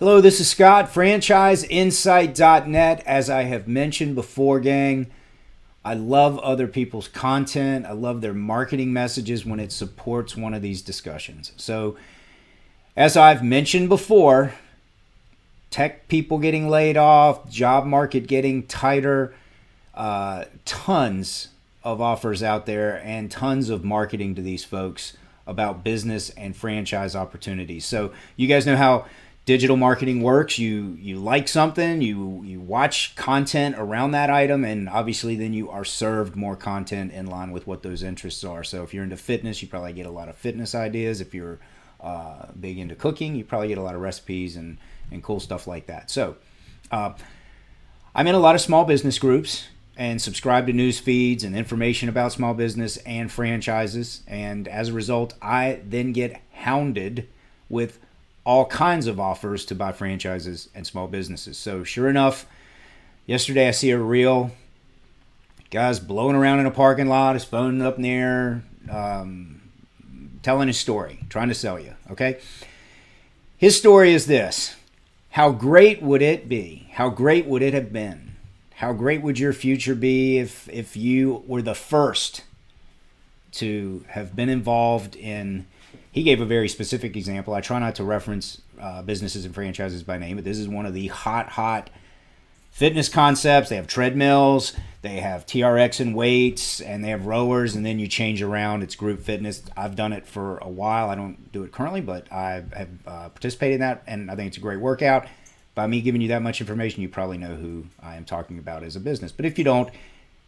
Hello, this is Scott, Franchiseinsight.net. As I have mentioned before, gang, I love other people's content. I love their marketing messages when it supports one of these discussions. So, as I've mentioned before, tech people getting laid off, job market getting tighter, tons of offers out there and tons of marketing to these folks about business and franchise opportunities. So you guys know how digital marketing works. You like something, you watch content around that item, and obviously then you are served more content in line with what those interests are. So if you're into fitness, you probably get a lot of fitness ideas. If you're big into cooking, you probably get a lot of recipes and cool stuff like that. So I'm in a lot of small business groups and subscribe to news feeds and information about small business and franchises. And as a result, I then get hounded with all kinds of offers to buy franchises and small businesses. So sure enough, yesterday I see a reel. Guy's blowing around in a parking lot, his phone up in the air, telling his story, trying to sell you, okay? His story is this. How great would it be? How great would it have been? How great would your future be if you were the first to have been involved in... He gave a very specific example. I try not to reference businesses and franchises by name, but this is one of the hot fitness concepts. They have treadmills, they have TRX and weights, and they have rowers, and then you change around. It's group fitness. I've done it for a while. I don't do it currently, but I have participated in that, and I think it's a great workout. By me giving you that much information, you probably know who I am talking about as a business. But if you don't,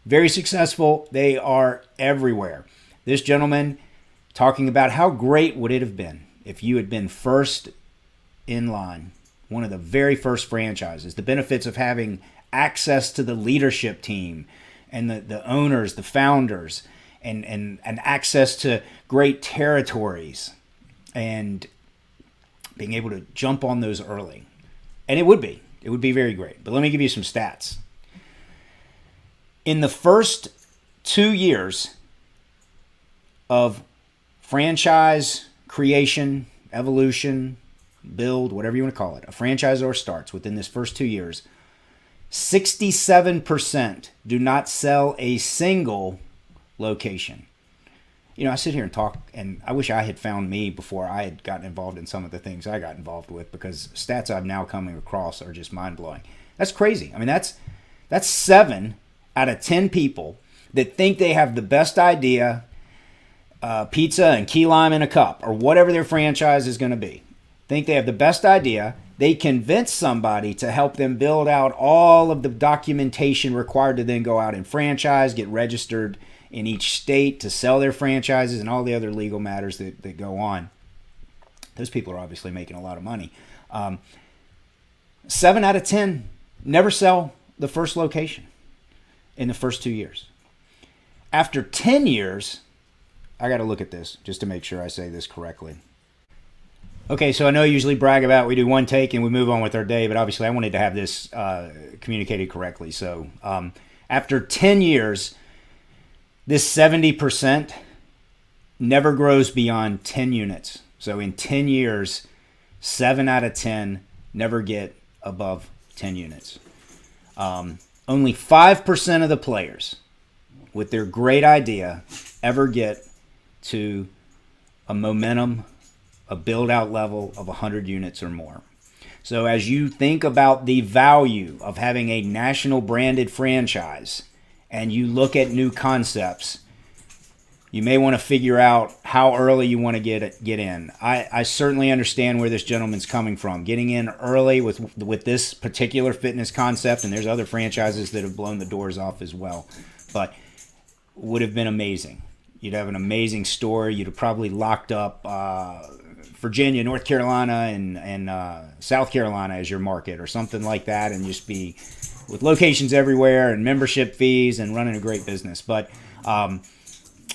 very successful. They are everywhere. This gentleman talking about how great would it have been if you had been first in line, one of the very first franchises, the benefits of having access to the leadership team and the owners, the founders, and access to great territories and being able to jump on those early. And it would be very great. But let me give you some stats. In the first 2 years of franchise creation, evolution, build, whatever you want to call it, a franchisor starts within this first 2 years, 67% do not sell a single location. You know, I sit here and talk, and I wish I had found me before I had gotten involved in some of the things I got involved with, because stats I'm now coming across are just mind-blowing. That's crazy. I mean, that's 7 out of 10 people that think they have the best idea, pizza and key lime in a cup, or whatever their franchise is going to be. Think they have the best idea. They convince somebody to help them build out all of the documentation required to then go out and franchise, get registered in each state to sell their franchises, and all the other legal matters that go on. Those people are obviously making a lot of money. 7 out of 10 never sell the first location in the first 2 years. After 10 years... I got to look at this just to make sure I say this correctly. Okay, so I know I usually brag about we do one take and we move on with our day, but obviously I wanted to have this communicated correctly. So after 10 years, this 70% never grows beyond 10 units. So in 10 years, 7 out of 10 never get above 10 units. Only 5% of the players with their great idea ever get to a momentum, a build-out level of 100 units or more. So as you think about the value of having a national branded franchise and you look at new concepts, you may want to figure out how early you want to get in. I certainly understand where this gentleman's coming from. Getting in early with this particular fitness concept, and there's other franchises that have blown the doors off as well, but would have been amazing. You'd have an amazing story. You'd have probably locked up Virginia, North Carolina, and South Carolina as your market or something like that, and just be with locations everywhere and membership fees and running a great business. But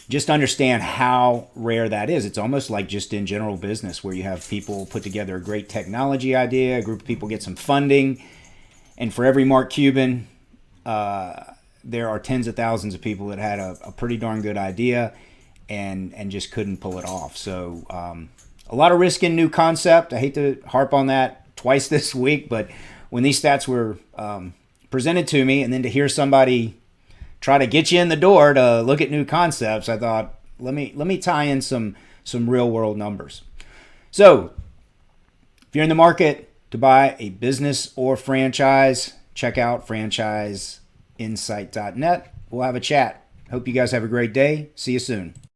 just understand how rare that is. It's almost like just in general business where you have people put together a great technology idea, a group of people get some funding, and for every Mark Cuban, there are tens of thousands of people that had a pretty darn good idea and just couldn't pull it off. So a lot of risk in new concept. I hate to harp on that twice this week, but when these stats were presented to me, and then to hear somebody try to get you in the door to look at new concepts, I thought, let me tie in some real world numbers. So if you're in the market to buy a business or franchise, check out franchiseinsight.net. We'll have a chat. Hope you guys have a great day. See you soon.